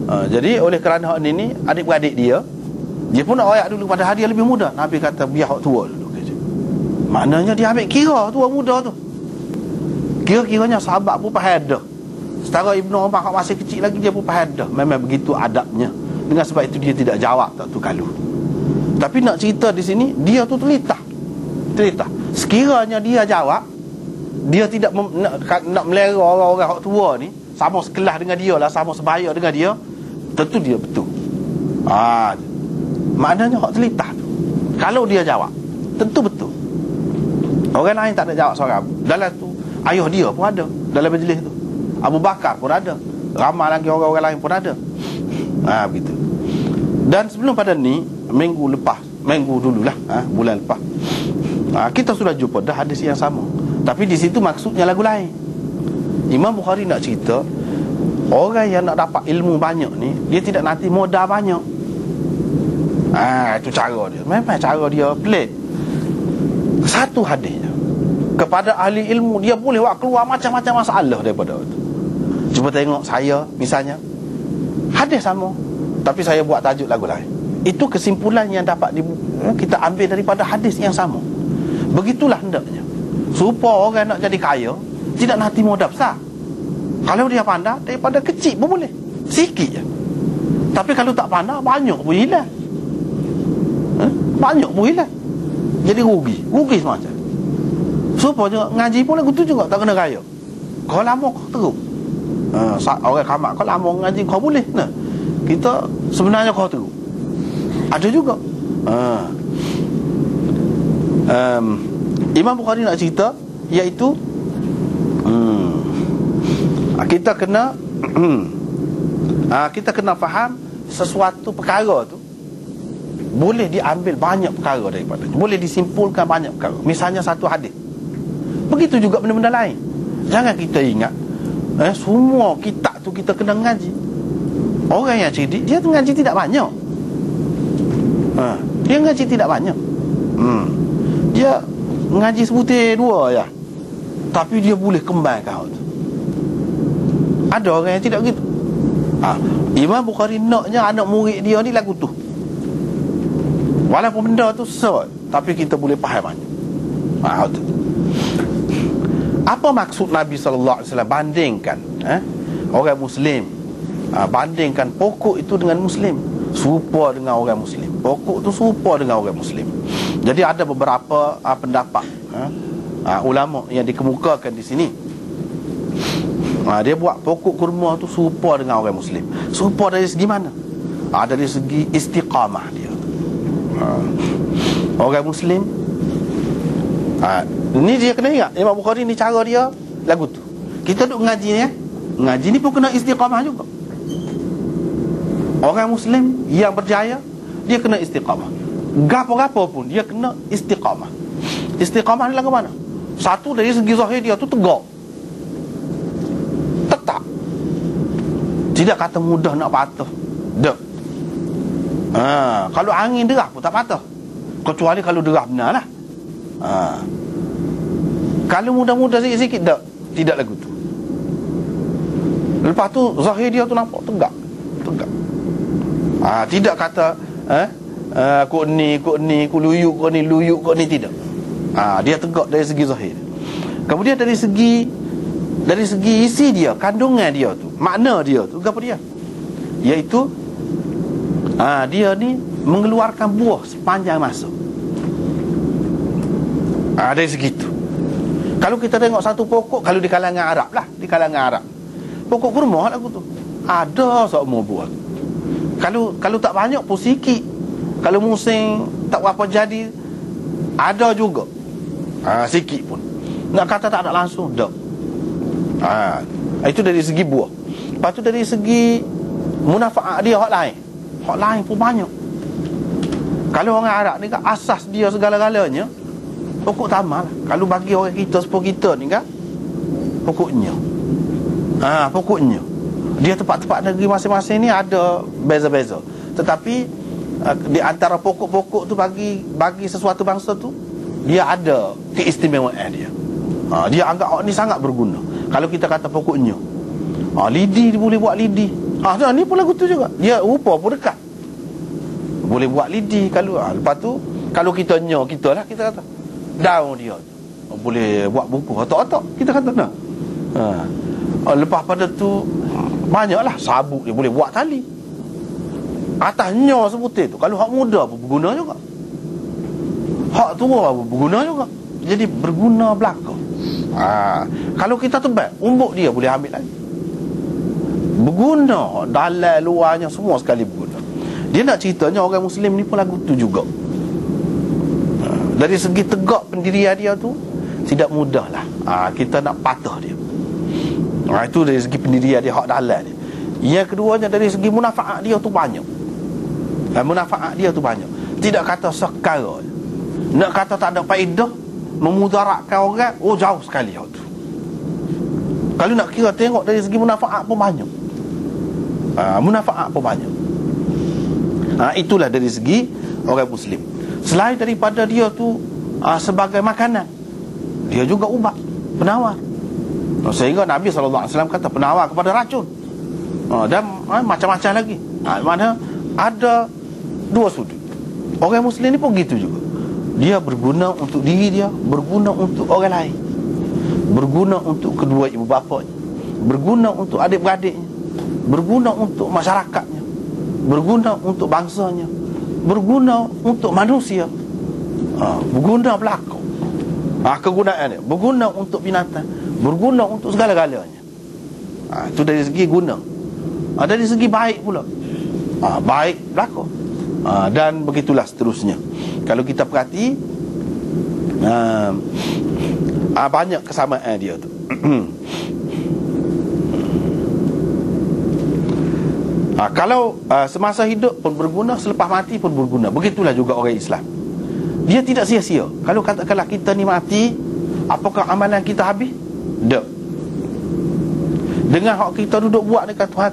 Jadi oleh kerana hak ni adik-beradik dia pun nak royak dulu, padahal dia lebih muda. Nabi kata biar hak tua dulu. Maknanya dia ambil kira tua muda tu. Kira-kiranya sahabat pun faham dah. Setara Ibnu Umar hak masih kecil lagi, dia pun faham dah. Memang begitu adabnya. Dengan sebab itu dia tidak jawab tak tu kalau. Tapi nak cerita di sini, dia tu telitah. Sekiranya dia jawab, dia tidak nak melera orang-orang hak tua ni, sama sekelas dengan dia lah, sama sebaya dengan dia, tentu dia betul. Maknanya hak telitah tu. Kalau dia jawab, tentu betul. Orang lain tak nak jawab seorang. Dalam tu ayah dia pun ada dalam majlis tu. Abu Bakar pun ada. Ramai lagi orang-orang lain pun ada. Begitu. Dan sebelum pada ni, minggu dululah, bulan lepas, kita sudah jumpa dah hadis yang sama. Tapi di situ maksudnya lagu lain. Imam Bukhari nak cerita, orang yang nak dapat ilmu banyak ni, dia tidak nanti modal banyak. Itu cara dia. Memang cara dia pelik. Satu hadisnya kepada ahli ilmu, dia boleh buat keluar macam-macam masalah daripada itu. Cuba tengok saya misalnya, hadis sama, tapi saya buat tajuk lagu lain. Itu kesimpulan yang dapat kita ambil daripada hadis yang sama. Begitulah hendaknya, supaya orang nak jadi kaya tidak nanti modal besar. Kalau dia pandai, daripada kecil pun boleh, sikit je. Tapi kalau tak pandai, banyak pun hilang. Banyak pun hilang. Jadi rugi semacam. Supaya ngaji pun lagu tu juga tak kena kaya. Kau lama kau teruk. Orang kamak kau lama ngaji kau boleh. Kita sebenarnya kau teruk. Ada juga. Imam Bukhari nak cerita, iaitu kita kena faham sesuatu perkara tu boleh diambil banyak perkara daripada, boleh disimpulkan banyak perkara. Misalnya satu hadis, begitu juga benda-benda lain. Jangan kita ingat semua kitab tu kita kena ngaji. Orang yang cerdik, dia tu ngaji tidak banyak. Dia ngaji tidak banyak. Dia ngaji sebutir 2 ya, tapi dia boleh kembangkan hal tu. Ada orang yang tidak begitu. Imam Bukhari naknya anak murid dia ni lagu tu, walaupun benda tu sesat, tapi kita boleh faham banyak. Apa maksud Nabi SAW bandingkan orang Muslim, bandingkan pokok itu dengan Muslim, serupa dengan orang Muslim. Pokok tu serupa dengan orang Muslim. Jadi ada beberapa pendapat ulama yang dikemukakan di sini. Dia buat pokok kurma tu serupa dengan orang Muslim. Serupa dari segi mana? Dari segi istiqamah dia. Orang Muslim, ni dia kena ingat, Imam Bukhari ni cara dia lagu tu. Kita duk ngaji ni, ngaji ni pun kena istiqamah juga. Orang Muslim yang berjaya, dia kena istiqamah. Gapo-gapo pun dia kena istiqamah. Istiqamah ni lagu mana? Satu, dari segi zahir dia tu tegak, tetap, tidak kata mudah nak patah. Dak. Kalau angin derah pun tak patah, kecuali kalau derah benar lah. Kalau mudah-mudah sikit-sikit, tak, tidak lagu tu. Lepas tu zahir dia tu nampak tegak. Tidak kata kok ni, kok luyuk, kok ni, tidak. Dia tegak dari segi zahir. Kemudian dari segi isi dia, kandungan dia tu, makna dia tu, apa dia? Iaitu dia ni mengeluarkan buah sepanjang masa. Dari segitu. Kalau kita tengok satu pokok, kalau di kalangan Arab lah, pokok kurma lagu tu ada semua buah. Kalau tak banyak pun sikit. Kalau musim tak berapa jadi, ada juga sikit pun. Nak kata tak ada langsung, tak. Itu dari segi buah. Lepas tu dari segi munafaat dia, hak lain pun banyak. Kalau orang Arab ni kan, asas dia segala-galanya pokok tamal. Kalau bagi orang kita, sepuluh kita ni kan, pokoknya dia tempat-tempat negeri masing-masing ni ada beza-beza. Tetapi di antara pokok-pokok tu bagi sesuatu bangsa tu, dia ada keistimewaan dia. Dia anggap ni sangat berguna. Kalau kita kata pokoknya, lidi dia boleh buat lidi. Ni pun lagu tu juga. Dia rupa pun dekat. Boleh buat lidi kalau lepas tu kalau kita nyo kita lah kita kata daun dia boleh buat buku otak-otak kita kata nah. Lepas pada tu banyaklah sabuk dia boleh buat tali. Atas nyo sebutir tu kalau hak muda pun berguna juga. Hak tua pun berguna juga. Jadi berguna belaka. Kalau kita tebal umbuk dia boleh ambil lagi. Berguna dalam luarnya semua sekali berguna. Dia nak ceritanya orang Muslim ni pun lagu tu juga. Dari segi tegak pendirian dia tu tidak mudah lah. Kita nak patah dia. Itu dari segi pendirian dia, hak dalam dia. Yang keduanya dari segi munafaat dia tu banyak. Munafaat dia tu banyak. Tidak kata sekara. Nak kata tak ada faedah, memudaratkan orang, jauh sekali hak tu. Kalau nak kira tengok dari segi munafaat pun banyak. Munafaat pun banyak. Itulah dari segi orang Muslim. Selain daripada dia tu sebagai makanan, dia juga ubat, penawar. Sehingga Nabi SAW kata penawar kepada racun. Dan macam-macam lagi. Mana ada dua sudut. Orang Muslim ni pun gitu juga. Dia berguna untuk diri dia, berguna untuk orang lain, berguna untuk kedua ibu bapanya, berguna untuk adik-beradiknya, berguna untuk masyarakatnya, berguna untuk bangsanya, berguna untuk manusia, berguna belaka. Kegunaan dia berguna untuk binatang, berguna untuk segala-galanya. Itu dari segi guna. Dari segi baik pula, baik belaka. Dan begitulah seterusnya. Kalau kita perhati, banyak kesamaan dia tu. Kalau semasa hidup pun berguna, selepas mati pun berguna. Begitulah juga orang Islam. Dia tidak sia-sia. Kalau katakanlah kita ni mati, apakah amalan kita habis? Tak. Dengan hak kita duduk buat dekat Tuhan,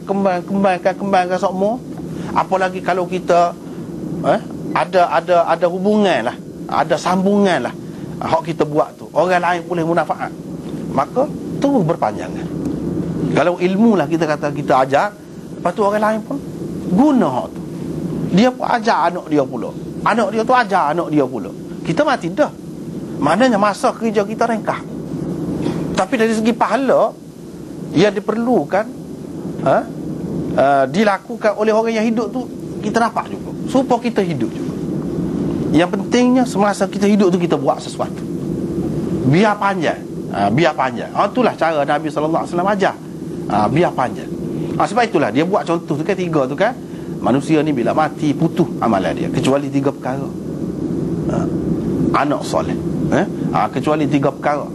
kembangkan semua. Apalagi kalau kita ada hubungan lah, ada sambungan lah, hak kita buat tu orang lain boleh munafaat, maka terus berpanjangan. Kalau ilmu lah kita kata kita ajar, lepas tu orang lain pun guna hak tu. Dia pun ajar anak dia pula, anak dia tu ajar anak dia pula. Kita mati dah, maknanya masa kerja kita ringkas. Tapi dari segi pahala yang diperlukan dilakukan oleh orang yang hidup tu, kita dapat juga, supaya kita hidup juga. Yang pentingnya semasa kita hidup tu kita buat sesuatu, biar panjang. Biar panjang. Itulah cara Nabi SAW ajar. Biar panjang. Sebab itulah dia buat contoh tu kan, 3 tu kan. Manusia ni bila mati putus amalan dia, kecuali 3 perkara. Anak soleh, kecuali 3 perkara.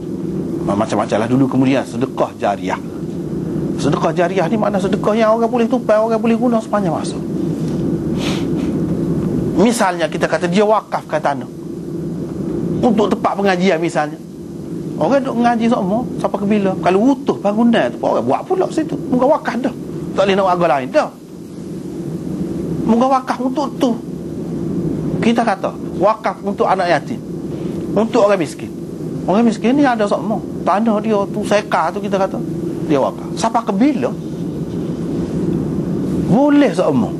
Macam-macam lah dulu. Kemudian sedekah jariah. Sedekah jariah ni makna sedekah yang orang boleh tupai, orang boleh guna sepanjang masa. Misalnya kita kata dia wakafkan tanah untuk tempat pengajian misalnya. Orang duk mengaji semua sampai ke bila. Kalau utuh bangunan tu orang buat pula situ. Muka wakaf dah. Tak boleh nak warga lain dah. Muka wakaf untuk tu. Kita kata wakaf untuk anak yatim, untuk orang miskin. Orang miskin ni ada semua. Tanah dia tu seka tu kita kata dia wakaf. Sampai ke bila? Boleh semua.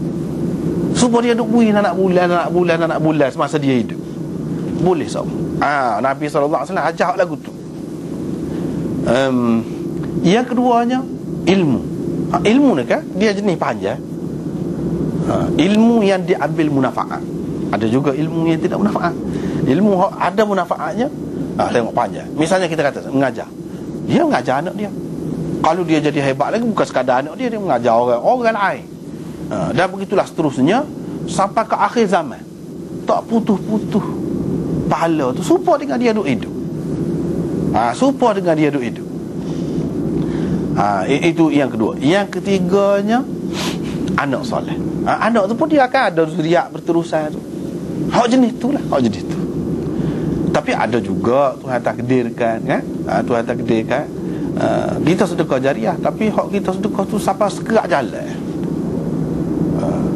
Supaya dia duk bui anak bulan semasa dia hidup. Boleh semua. Nabi SAW ajar lagu tu. Yang keduanya ilmu. Ilmu ni kan dia jenis panjang. Ilmu yang diambil munafaat. Ada juga ilmu yang tidak munafaat. Ilmu ada munafaatnya, tengok panjang. Misalnya kita kata mengajar. Dia mengajar anak dia. Kalau dia jadi hebat lagi, bukan sekadar anak dia, dia mengajar orang lain. Dan begitulah seterusnya sampai ke akhir zaman. Tak putus-putus pahala tu, supaya dengan dia duk hidup. Supaya dengan dia duk hidup. Itu yang kedua. Yang ketiganya anak soleh. Anak tu pun dia akan ada zuriat berterusan tu. Hak jenis tu lah, hak jenis tu. Tapi ada juga Tuhan takdirkan kan? Tuhan takdirkan kita sedekah jariah, tapi hak kita sedekah tu sampai sekerak jalan.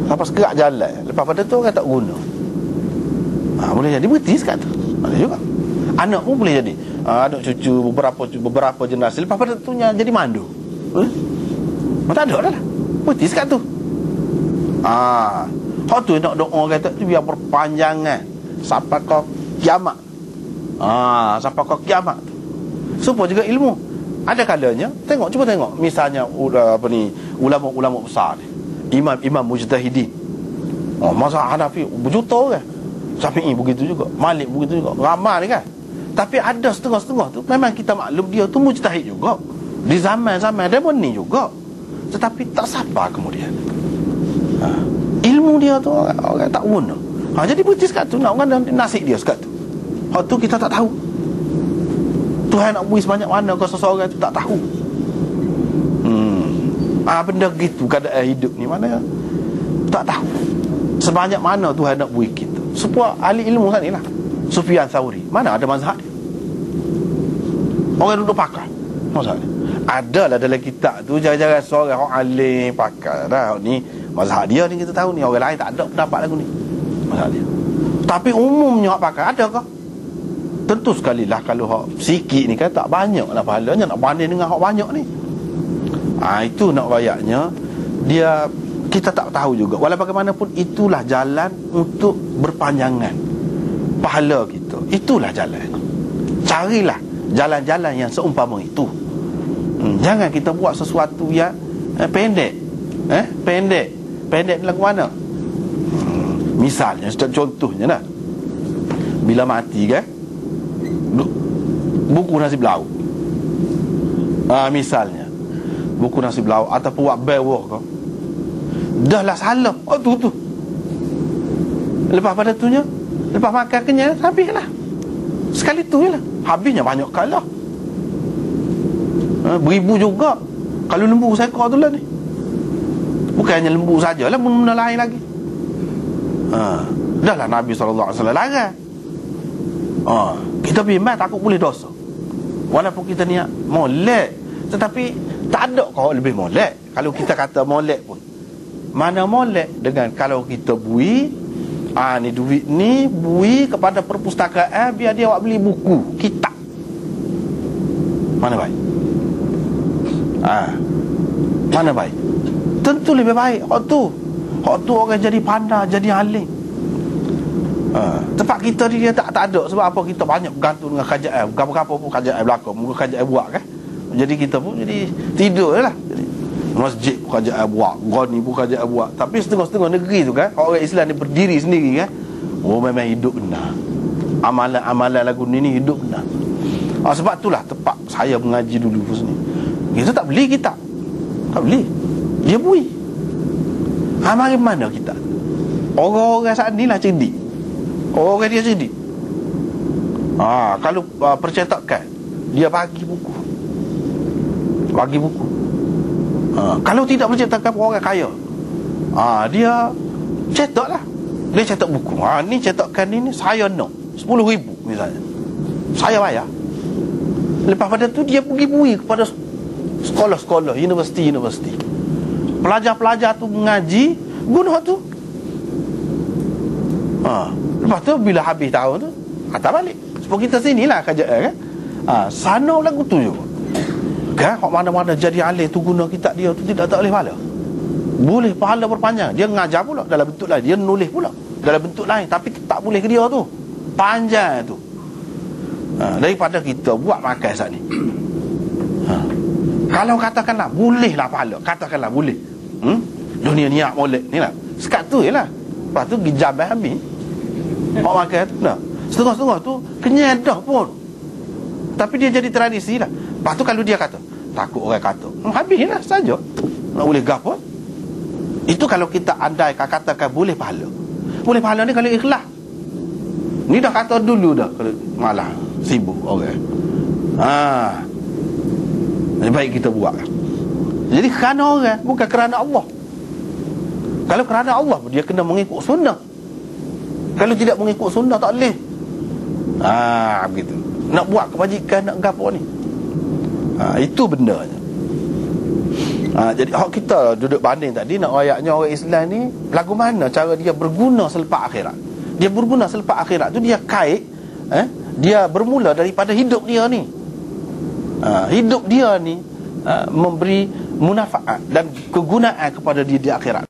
Sampai sekerak jalan. Lepas pada tu orang tak guna. Boleh jadi betis kat tu. Boleh juga. Anak pun boleh jadi. Anak cucu beberapa generasi lepas pada tu jadi mandu. Tak ada dah lah. Putih sekat tu. Hak tu nak doa kata tu biar berpanjangan sampai ke kiamat. Sampai ke kiamat tu. Supaya juga ilmu. Ada kalanya cuba tengok misalnya ulama-ulama besar ni, imam mujtahidin. Mazhab Hanafi berjuta orang. Syafi'i begitu juga, Malik begitu juga, ramai kan. Tapi ada setengah-setengah tu memang kita maklum dia tu mujtahid juga. Di zaman-zaman dia pun ni juga. Tetapi tak sabar kemudian. Ilmu dia tu orang tak guna. Jadi berhenti sekat tu, nak orang nasib dia sekat tu. Hak tu kita tak tahu. Tuhan nak beri sebanyak mana kau seseorang tu tak tahu. Benda gitu keadaan hidup ni mana tak tahu. Sebanyak mana Tuhan nak beri kita. Supaya ahli ilmu sana ni lah, Sufyan Tsauri, mana ada mazhab dia? Orang duduk pakar mazhab dia. Adalah dalam kitab tu jangan-jangan seorang orang alim pakar dah ni mazhab dia ni kita tahu ni. Orang lain tak ada pendapat lagu ni mazhab dia. Tapi umumnya hak pakar ada ke? Tentu sekali lah. Kalau hak sikit ni kan tak banyak lah pahalanya nak banding dengan hak banyak ni. Itu nak rayaknya dia, kita tak tahu juga. Walau bagaimanapun itulah jalan untuk berpanjangan pahala kita. Itulah jalan. Carilah jalan-jalan yang seumpama itu. Jangan kita buat sesuatu yang pendek. Pendek ni lagu mana? Misalnya, contohnya lah, bila mati kan, buku nasib lauk. Misalnya buku nasib lauk ataupun buat bewah kau, dah lah salah. Tu lepas pada tunya, lepas makan kenyang, habislah. Sekali tu je lah. Habisnya banyak kalah. Beribu juga. Kalau lembu seekor tu lah ni. Bukan hanya lembu sajalah, benda lain lagi. Dah lah Nabi SAW larang. Kita bimbang takut boleh dosa. Walaupun kita niat molek, tetapi tak ada kau lebih molek. Kalau kita kata molek pun, mana molek dengan kalau kita bui ni duit ni bui kepada perpustakaan biar dia awak beli buku kitab, mana baik? Mana baik? Tentu lebih baik hak tu orang jadi pandai, jadi alim. Tempat kita ni dia tak ada. Sebab apa? Kita banyak bergantung dengan kerajaan. Berapa-apa pun kerajaan berlaku, muka kerajaan buat kan. Jadi kita pun jadi tidur je lah. Jadi, masjid pun kerajaan buat, goni pun kerajaan buat. Tapi setengah-setengah negeri tu kan, orang Islam ni berdiri sendiri kan, memang hidup benar. Amalan-amalan lagu ni hidup benar. Sebab itulah tempat saya mengaji dulu pun sini, kita tak beli kitab. Tak beli. Dia bui. Mari mana kita? Orang-orang saat ni lah cerdik. Orang dia cerdik. Kalau percetakan, dia bagi buku. Kalau tidak percetakan orang kaya, dia cetak lah. Dia cetak buku. Ni cetakan ni saya nak 10,000 misalnya, saya bayar. Lepas pada tu dia pergi bui kepada sekolah-sekolah, universiti. Pelajar-pelajar tu mengaji, guna tu. Lepas tu bila habis tahun tu, hantar balik. Sebab kita sinilah kerajaan kan. Sana lagu tu juga kan, hak mana-mana jadi alim tu guna kitab dia tu tidak boleh pahala. Boleh pahala berpanjang. Dia mengajar pula dalam bentuk lain, dia nulis pula dalam bentuk lain, tapi tak boleh ke dia tu panjang tu. Daripada kita buat makan saat ni. Kalau katakanlah boleh lah pahala, katakanlah boleh, dunia niat molek ni lah, sekat tu je lah. Lepas tu gijam habis hak makan tu dah. Setengah-setengah tu kenyang dah pun, tapi dia jadi tradisi lah. Lepas tu kalau dia kata, takut orang kata, habis lah saja, nak boleh gapo. Itu kalau kita andai katakan boleh pahala. Boleh pahala ni kalau ikhlas. Ni dah kata dulu dah, kalau malah sibuk orang. Lebih baik kita buat. Jadi kerana orang, bukan kerana Allah. Kalau kerana Allah, dia kena mengikut sunnah. Kalau tidak mengikut sunnah, tak boleh. Begitu. Nak buat kebajikan, nak gapo ni. Itu bendanya. Jadi hak kita duduk banding tadi, nak ayatnya orang Islam ni lagu mana cara dia berguna selepas akhirat. Dia berguna selepas akhirat tu, dia kait, dia bermula daripada hidup dia ni. Hidup dia ni memberi munafaat dan kegunaan kepada dia di akhirat.